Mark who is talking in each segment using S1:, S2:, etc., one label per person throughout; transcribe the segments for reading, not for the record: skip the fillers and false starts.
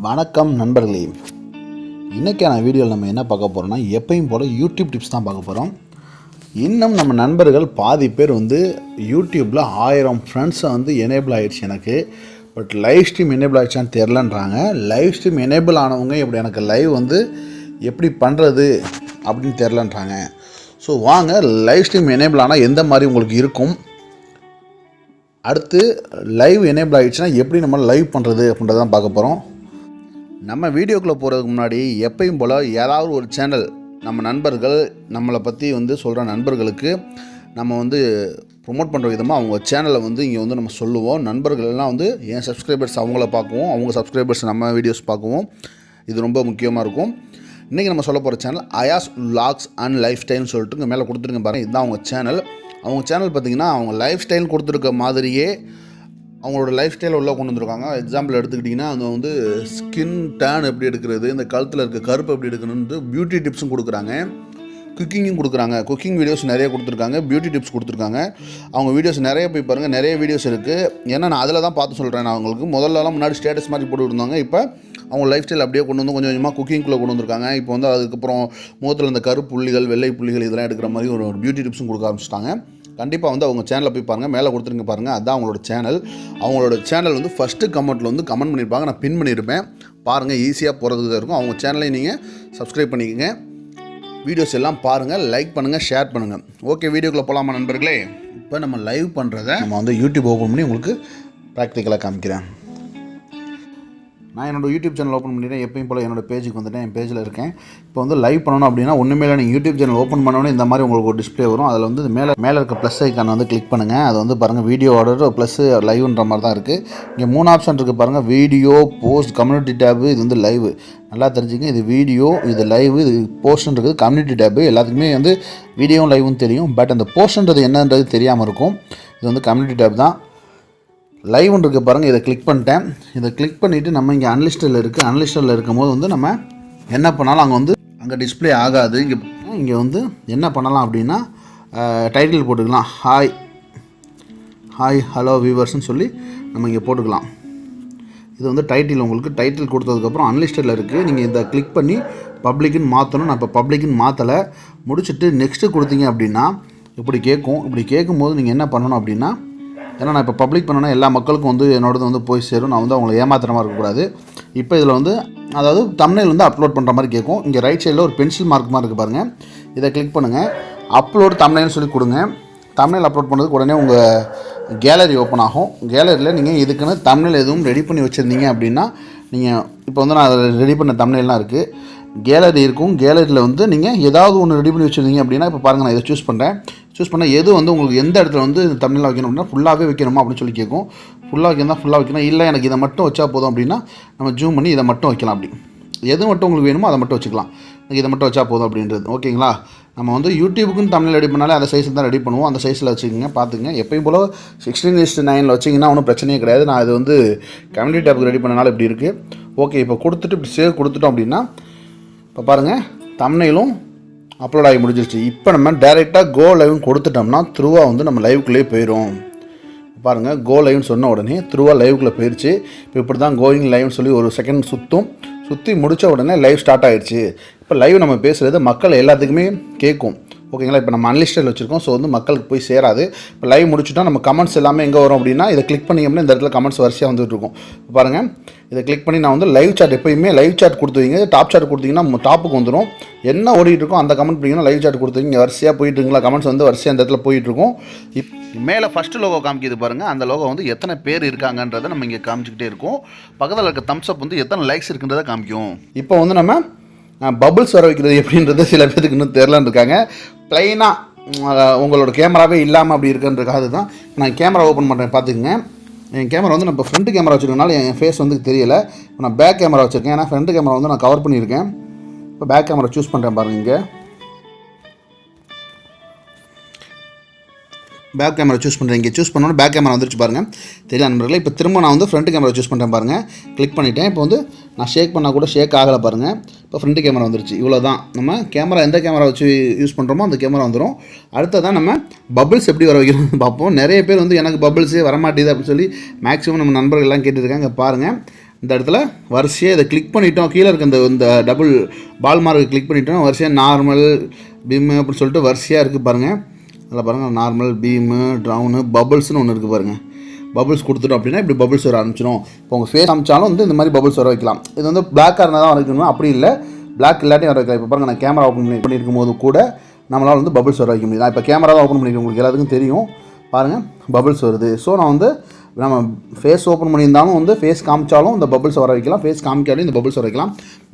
S1: வணக்கம் நண்பர்களே. இன்றைக்கான வீடியோவில் நம்ம என்ன பார்க்க போகிறோம்னா, எப்பயும் போல் யூடியூப் டிப்ஸ் தான் பார்க்க போகிறோம். இன்னும் நம்ம நண்பர்கள் பாதி பேர் யூடியூப்பில் 1000 ஃப்ரெண்ட்ஸை எனேபிள் ஆகிடுச்சு எனக்கு. பட் லைவ் ஸ்ட்ரீம் எனேபிள் ஆகிடுச்சான்னு தெரிலன்றாங்க. லைவ் ஸ்ட்ரீம் எனேபிள் ஆனவங்க இப்படி எனக்கு லைவ் எப்படி பண்ணுறது அப்படின்னு தெரிலன்றாங்க. ஸோ வாங்க, லைவ் ஸ்ட்ரீம் எனேபிள் ஆனால் எந்த மாதிரி உங்களுக்கு இருக்கும், அடுத்து லைவ் எனேபிள் ஆகிடுச்சுன்னா எப்படி நம்ம லைவ் பண்ணுறது அப்படின்றதான் பார்க்க போகிறோம். நம்ம வீடியோக்குள்ளே போகிறதுக்கு முன்னாடி எப்பயும் போல் ஏதாவது ஒரு சேனல் நம்ம நண்பர்கள் நம்மளை பற்றி சொல்கிற நண்பர்களுக்கு நம்ம ப்ரொமோட் பண்ணுற விதமாக அவங்க சேனலை இங்கே நம்ம சொல்லுவோம். நண்பர்கள் எல்லாம் என் சப்ஸ்கிரைபர்ஸ் அவங்கள பார்க்குவோம், அவங்க சப்ஸ்கிரைபர்ஸ் நம்ம வீடியோஸ் பார்க்குவோம். இது ரொம்ப முக்கியமாக இருக்கும். இன்றைக்கி நம்ம சொல்ல போகிற channel Ayaz vlogs and life ஸ்டைல்னு சொல்லிட்டு இங்கே மேலே கொடுத்துருங்க பாருங்கள். இதுதான் அவங்க சேனல். அவங்க சேனல் பார்த்திங்கன்னா அவங்க லைஃப் ஸ்டைல் கொடுத்துருக்க மாதிரியே அவங்களோட லைஃப் ஸ்டைலை உள்ளே கொண்டு வந்துருக்காங்க. எக்ஸாம்பிள் எடுத்துக்கிட்டிங்கன்னா அது ஸ்கின் டேன் எப்படி எடுக்கிறது, இந்த கழுத்தில் இருக்க கருப்பு எப்படி எடுக்கணும்னு பியூட்டி டிப்ஸும் கொடுக்குறாங்க, குக்கிங்கும் கொடுக்குறாங்க. குக்கிங் வீடியோஸ் நிறைய கொடுத்துருக்காங்க, பியூட்டி டிப்ஸ் கொடுத்துருக்காங்க. அவங்க வீடியோஸ் நிறைய போய் பாருங்கள், நிறைய வீடியோஸ் இருக்குது. ஏன்னா நான் அதில் தான் பார்த்து சொல்கிறேன். நான் அவங்களுக்கு முதல்லலாம் முன்னாடி ஸ்டேட்டஸ் மாதிரி போட்டு இருந்தாங்க. இப்போ அவங்க லைஃப் ஸ்டைல் அப்படியே கொண்டு கொஞ்சம் கொஞ்சமாக குக்கிங்குள்ளே கொண்டு வந்திருக்காங்க. இப்போ அதுக்கப்புறம் முகத்தில் இந்த கருப்பு புள்ளிகள், வெள்ளை புள்ளிகள் இதெல்லாம் எடுக்கிற மாதிரி ஒரு பியூட்டி டிப்ஸும் கொடுக்க ஆரம்பிச்சிட்டாங்க. கண்டிப்பாக அவங்க சேனலில் போய் பாருங்கள், மேலே கொடுத்துருங்க பாருங்கள். அதுதான் அவங்களோட சேனல். அவங்களோட சேனல் ஃபஸ்ட்டு கமெண்ட்டில் கமெண்ட் பண்ணியிருப்பாங்க, நான் பின் பண்ணியிருப்பேன். பாருங்கள், ஈஸியாக போகிறதுக்கு இருக்கும். அவங்க சேனலை நீங்கள் சப்ஸ்கிரைப் பண்ணிக்கோங்க. வீடியோஸ் எல்லாம் பாருங்கள், லைக் பண்ணுங்கள், ஷேர் பண்ணுங்கள். ஓகே, வீடியோக்குள்ளே போகலாமா நண்பர்களே? இப்போ நம்ம லைவ் பண்ணுறதை நம்ம யூடியூப் ஓப்பன் பண்ணி உங்களுக்கு ப்ராக்டிக்கலாக காமிக்கிறேன். நான் என்னோடய யூடியூப் சேனல் ஓப்பன் பண்ணிட்டேன். எப்பயும் போல் என்னோடய பேஜுக்கு வந்துட்டேன், என் பேஜில் இருக்கேன். இப்போ லைவ் பண்ணணும் அப்படின்னா ஒன்றுமே இல்லை, நீங்கள் யூடியூப் சேனல் ஓப்பன் பண்ணோன்னே இந்த மாதிரி உங்களுக்கு ஒரு டிஸ்பிளே வரும். அதில் மேலே இருக்க ப்ளஸ் ஐக்கான் கிளிக் பண்ணுங்கள். அது பாருங்கள், வீடியோவோட ப்ளஸ் லைவ்ன்ற மாதிரி தான் இருக்குது. இங்கே 3 ஆப்ஷன் இருக்குது பாருங்கள், வீடியோ, போஸ்ட், கம்யூனிட்டி டேபு. இது லைவ். நல்லா தெரிஞ்சுங்க, இது வீடியோ, இது லைவ், இது போஸ்ட்னு இருக்குது. கம்யூனிட்டி டேபு எல்லாத்துக்குமே வீடியோவும் லைவும் தெரியும். பட் அந்த போஸ்ட்ன்றது என்னன்றது தெரியாமல் இருக்கும். இது கம்யூனிட்டி டேப் தான். லைவ்னு இருக்குது பாருங்கள், இதை கிளிக் பண்ணிட்டேன். இதை கிளிக் பண்ணிவிட்டு நம்ம இங்கே அன்லிஸ்டில் இருக்குது. அன்லிஸ்டில் இருக்கும்போது நம்ம என்ன பண்ணாலும் அங்கே டிஸ்பிளே ஆகாது. இங்கே என்ன பண்ணலாம் அப்படின்னா, டைட்டில் போட்டுக்கலாம். ஹாய் ஹலோ வியூவர்ஸ்னு சொல்லி நம்ம இங்கே போட்டுக்கலாம். இது டைட்டில். உங்களுக்கு டைட்டில் கொடுத்ததுக்கப்புறம் அன்லிஸ்டில் இருக்குது. நீங்கள் இதை கிளிக் பண்ணி பப்ளிக்குன்னு மாற்றணும். நான் இப்போ பப்ளிக்குன்னு மாற்றலை. முடிச்சுட்டு நெக்ஸ்ட்டு கொடுத்தீங்க அப்படின்னா இப்படி கேட்கும். இப்படி கேட்கும்போது நீங்கள் என்ன பண்ணணும் அப்படின்னா, ஏன்னா நான் இப்போ பப்ளிக் பண்ணோன்னா எல்லா மக்களுக்கும் என்னோடது போய் சேரும். நான் அவங்களை ஏமாத்துற மாதிரி இருக்கக்கூடாது. இப்போ இதில் அதாவது தம்ப்நெயில் அப்லோட் பண்ணுற மாதிரி கேட்கும். இங்கே ரைட் சைடில் ஒரு பென்சில் மார்க் மாதிரி இருக்குது பாருங்கள். இதை கிளிக் பண்ணுங்கள். அப்லோட் தம்ப்நெயில்னு சொல்லி கொடுங்க. தம்ப்நெயில் அப்லோட் பண்ணுறதுக்கு உடனே உங்கள் கேலரி ஓப்பன் ஆகும். கேலரியில் நீங்கள் இதுக்குன்னு தம்ப்நெயில் எதுவும் ரெடி பண்ணி வச்சுருந்தீங்க அப்படின்னா, நீங்கள் இப்போ நான் ரெடி பண்ண தம்ப்நெயில்லாம் இருக்குது, கேலரி இருக்கும். கேலரியில் நீங்கள் ஏதாவது ஒன்று ரெடி பண்ணி வச்சுருந்தீங்க அப்படின்னா, இப்போ பாருங்கள், நான் இதை சூஸ் பண்ணுறேன். சூஸ் பண்ணால் எது உங்களுக்கு எந்த இடத்துல தம்ப்நெயிலாக வைக்கணும் அப்படின்னா ஃபுல்லாகவே வைக்கணுமா அப்படின்னு சொல்லி கேட்கும். ஃபுல்லாக வைக்கணும், ஃபுல்லாக வைக்கணும். இல்லை எனக்கு இதை மட்டும் வச்சா போதும் அப்படின்னா நம்ம ஜூம் பண்ணி இதை மட்டும் வைக்கலாம். அப்படி எது மட்டும் உங்களுக்கு வேணுமோ அதை மட்டும் வச்சுக்கலாம். இதை மட்டும் வச்சா போதும் அப்படின்றது. ஓகேங்களா? நம்ம யூடியூபுக்குன்னு தம்ப்நெயில் ரெடி பண்ணாலே அந்த சைஸில் தான் ரெடி பண்ணுவோம். அந்த சைஸில் வச்சுக்கோங்க. பார்த்துங்க, எப்பயும் போல் 16:9 வச்சிங்கன்னா ஒன்றும் பிரச்சனையே கிடையாது. நான் இது கம்யூனிட்டி டேப்புக்கு ரெடி பண்ணனால இப்படி இருக்குது. ஓகே, இப்போ கொடுத்துட்டு இப்படி சேவ் கொடுத்துட்டோம் அப்படின்னா, இப்போ பாருங்கள், தம்ப்நெயிலும் அப்லோட் ஆகி முடிஞ்சிருச்சு. இப்போ நம்ம டைரெக்டாக கோ லைவ்னு கொடுத்துட்டோம்னா த்ரூவாக நம்ம லைவுக்குள்ளேயே போயிடும். பாருங்கள், கோ லைவ்னு சொன்ன உடனே த்ரூவாக லைவுக்குள்ளே போயிடுச்சு. இப்போ இப்படி தான் கோயிங் லைவ்னு சொல்லி ஒரு செகண்ட் சுற்றி முடித்த உடனே லைவ் ஸ்டார்ட் ஆகிடுச்சு. இப்போ லைவ் நம்ம பேசுகிறது மக்கள் எல்லாத்துக்குமே கேட்கும். ஓகேங்களா? இப்போ நம்ம அன்லிஸ்டில் வச்சுருக்கோம். ஸோ மக்களுக்கு போய் சேராது. இப்போ லைவ் முடிச்சுட்டா நம்ம கமெண்ட்ஸ் எல்லாமே எங்கே வரும் அப்படின்னா, இதை கிளிக் பண்ணி அப்படின்னா இந்த இடத்துல கமெண்ட்ஸ் வரிசையாக வந்துட்டுருக்கும். பாருங்கள், இதை கிளிக் பண்ணி நான் லைவ் சாட், எப்போயுமே லைவ் சாட் கொடுத்துவீங்க. டாப் சாட் கொடுத்தீங்கன்னா டாப்புக்கு வந்துடும். என்ன ஓடிட்டு இருக்கோ அந்த கமெண்ட் பண்ணிங்கன்னா லைவ் சாட் கொடுத்துவீங்க. வரிசையாக போயிட்டுருங்களா, கமெண்ட்ஸ் வரிசையாக அந்த இடத்துல போயிட்டுருக்கும். மேலே ஃபஸ்ட்டு லோகோ காமிக்கிது பாருங்கள். அந்த லோகோ எத்தனை பேர் இருக்காங்கன்றதை நம்ம இங்கே காமிச்சிக்கிட்டே இருக்கும். பக்கத்தில் இருக்க தம்ஸ் அப் எத்தனை லைக்ஸ் இருக்குன்றதை காமிக்கும். இப்போ நம்ம பபுள்ஸ் வர வைக்கிறது எப்படின்றது சில பேருக்கு இன்னும் தெரிலன்னு இருக்காங்க. ப்ளைனாக உங்களோட கேமராவே இல்லாமல் அப்படி இருக்குன்றதுக்காக தான் நான் கேமரா ஓப்பன் பண்ணுறேன். பார்த்துக்குங்க, என் கேமரா நான் இப்போ ஃப்ரண்ட் கேமரா வச்சுருக்கனால என் ஃபேஸ் தெரியலை. இப்போ நான் பேக் கேமரா வச்சுருக்கேன். ஏன்னா ஃப்ரண்ட் கேமரா நான் கவர் பண்ணியிருக்கேன். இப்போ பேக் கேமரா சூஸ் பண்ணுறேன் பாருங்கள். இங்கே பேக் கேமரா சூஸ் பண்ணுறேன். இங்கே சூஸ் பண்ணோன்னே பேக் கேமரா வந்துருச்சு பாருங்கள். தெரியாது நண்பர்களே. இப்போ திரும்ப நான் ஃப்ரண்ட் கேமரா சூஸ் பண்ணுறேன் பாருங்கள். கிளிக் பண்ணிவிட்டேன். இப்போ நான் ஷேக் பண்ணால் கூட ஷேக் ஆகலை பாருங்கள். இப்போ ஃப்ரண்ட் கேமரா வந்துருச்சு. இவ்வளோ தான். நம்ம கேமரா எந்த கேமரா வச்சு யூஸ் பண்ணுறோமோ அந்த கேமரா வந்துடும். அடுத்ததான் நம்ம பபிள்ஸ் எப்படி வர வைக்கணும்னு பார்ப்போம். நிறைய பேர் எனக்கு பபிள்ஸே வரமாட்டேது அப்படின்னு சொல்லி மேக்ஸிமம் நம்ம நண்பர்கள்லாம் கேட்டுருக்காங்க. பாருங்கள், இந்த இடத்துல வரிசையாக இதை கிளிக் பண்ணிட்டோம், கீழே இருக்க இந்த டபுள் பால் மார்க்கை கிளிக் பண்ணிட்டோம். வரிசையாக நார்மல், பீமு அப்படின்னு சொல்லிட்டு வரிசையாக இருக்குது பாருங்கள். அதில் பாருங்கள் நார்மல், பீமு, ட்ரவுனு, பபுள்ஸ்னு ஒன்று இருக்குது பாருங்கள். பபுள்ஸ் கொடுத்துட்டோம் அப்படின்னா இப்படி பபுள்ஸ் வர ஆரம்பிச்சிடும். இப்போ உங்கள் ஃபேஸ் காமிச்சாலும் வந்து இந்த மாதிரி பபுள்ஸ் வர வைக்கலாம். இது வந்து பிளாக்காக இருந்தால் தான் வரைக்கணும், அப்படி இல்லை பிளாக் இல்லாட்டி வர வைக்கலாம். இப்போ பாருங்கள் நான் கேமரா ஓப்பன் பண்ணியிருக்கும் போது கூட நம்மளால் வந்து பபுள்ஸ் வர வைக்க முடியும். நான் இப்போ கேமரா தான் ஓப்பன் பண்ணியிருக்கேன், உங்களுக்கு எல்லாத்துக்கும் தெரியும் பாருங்கள் பபுள்ஸ் வருது. ஸோ நான் வந்து நம்ம ஃபேஸ் ஓப்பன் பண்ணியிருந்தாலும் வந்து ஃபேஸ் காமிச்சாலும் இந்த பபுள்ஸ் வர வைக்கலாம், ஃபேஸ் காமிக்காலும் இந்த பபுள்ஸ் வர வைக்கலாம்.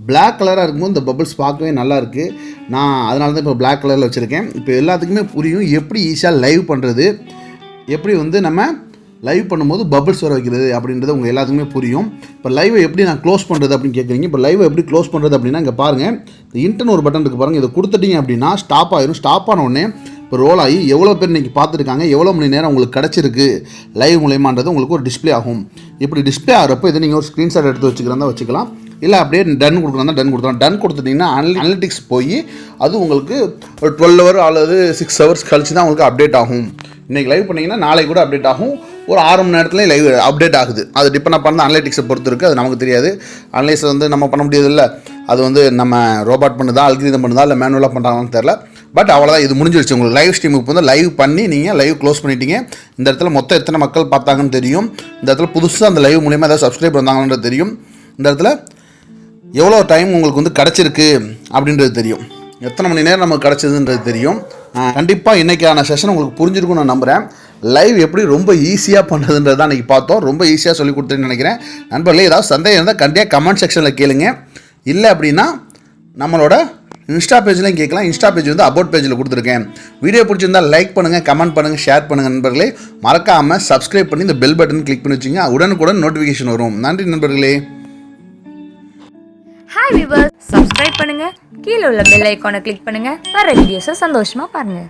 S1: பிளாக் கலராக இருக்கும்போது இந்த பபுள்ஸ் பார்க்கவே நல்லா இருக்குது. நான் அதனால தான் இப்போ பிளாக் கலரில் வச்சுருக்கேன். இப்போ எல்லாத்துக்குமே புரியும் எப்படி ஈஸியாக லைவ் பண்ணுறது, எப்படி வந்து நம்ம லைவ் பண்ணும்போது பபுள்ஸ் வர வைக்கிறது அப்படின்றது உங்கள் எல்லாத்துக்குமே புரியும். இப்போ லைவை எப்படி நான் க்ளோஸ் பண்ணுறது அப்படின்னு கேட்குறீங்க. இப்போ லைவை எப்படி க்ளோஸ் பண்ணுறது அப்படின்னா இங்கே பாருங்கள், இந்த இன்டர்னு ஒரு பட்டன் இருக்குது பாருங்கள். இதை கொடுத்துட்டீங்க அப்படின்னா ஸ்டாப் ஆயிரும். ஸ்டாப் ஆன உடனே இப்போ ரோல் ஆகி எவ்வளோ பேர் இன்றைக்கி பார்த்துருக்காங்க, எவ்வளோ மணி நேரம் உங்களுக்கு கிடச்சிருக்கு லைவ் மூலயமான்றது உங்களுக்கு ஒரு டிஸ்பிளே ஆகும். இப்படி டிஸ்பிளே ஆகிறப்போ இதை நீங்கள் ஒரு ஸ்க்ரீன்ஷாட் எடுத்து வச்சுக்கிறதா வச்சுக்கலாம், இல்லை அப்படியே டன் கொடுக்குறதா டன் கொடுத்துக்கலாம். டன் கொடுத்துட்டிங்கன்னா அனலிட்டிக்ஸ் போய் அது உங்களுக்கு ஒரு 12 ஹவர் அல்லது 6 ஹவர்ஸ் கழிச்சு தான் உங்களுக்கு அப்டேட் ஆகும். இன்றைக்கி லைவ் பண்ணிங்கன்னா நாளைக்கு கூட அப்டேட் ஆகும், ஒரு 6 மணி நேரத்துலேயே லைவ் அப்டேட் ஆகுது. அது டிபெண்ட் பண்ண அனலிட்டிக்ஸை பொறுத்து இருக்குது, அது நமக்கு தெரியாது. அனலைஸ் வந்து நம்ம பண்ண முடியாது இல்லை, அது வந்து நம்ம ரோபாட் பண்ணுதா, அல்கிரிதம் பண்ணுதா, இல்லை மேனுவலாக பண்ணுறாங்கன்னு தெரில. பட் அவ்வளோதான், இது முடிஞ்சிருச்சு. உங்களுக்கு லைவ் ஸ்ட்ரீமுக்கு வந்து லைவ் பண்ணி நீங்கள் லைவ் க்ளோஸ் பண்ணிட்டீங்க. இந்த இடத்துல மொத்தம் எத்தனை மக்கள் பார்த்தாங்கன்னு தெரியும், இந்த இடத்துல புதுசாக அந்த லைவ் மூலிமா ஏதாவது சப்ஸ்கிரைப் பண்ணாங்கன்றது தெரியும், இந்த இடத்துல எவ்வளோ டைம் உங்களுக்கு வந்து கிடச்சிருக்கு அப்படின்றது தெரியும், எத்தனை மணி நேரம் நமக்கு கிடச்சிதுன்றது தெரியும். கண்டிப்பாக இன்றைக்கான செஷன் உங்களுக்கு புரிஞ்சிருக்கும்னு நான் நம்புகிறேன். லைவ் எப்படி ரொம்ப ஈஸியாக பண்ணுறதுன்றது தான் இன்றைக்கி பார்த்தோம். ரொம்ப ஈஸியாக சொல்லி கொடுத்துன்னு நினைக்கிறேன். நண்பர்களே, ஏதாவது சந்தேகம் இருந்தால் கண்டிப்பாக கமெண்ட் செக்ஷனில் கேளுங்க. இல்லை அப்படின்னா நம்மளோட இன்ஸ்டா பேஜ்லையும் கேட்கலாம். இன்ஸ்டா பேஜ் வந்து அபவுட் பேஜில் கொடுத்துருக்கேன். வீடியோ பிடிச்சிருந்தால் லைக் பண்ணுங்கள், கமெண்ட் பண்ணுங்கள், ஷேர் பண்ணுங்கள். நண்பர்களே, மறக்காமல் சப்ஸ்கிரைப் பண்ணி இந்த பெல் பட்டன் கிளிக் பண்ணி வச்சுங்க, உடனுக்குடன் நோட்டிஃபிகேஷன் வரும். நன்றி நண்பர்களே.
S2: ஹாய் வியூவர்ஸ், சப்ஸ்கிரைப் பண்ணுங்க, கீழே உள்ள பெல் ஐகானை கிளிக் பண்ணுங்க, வர வீடியோஸை சந்தோஷமா பாருங்க.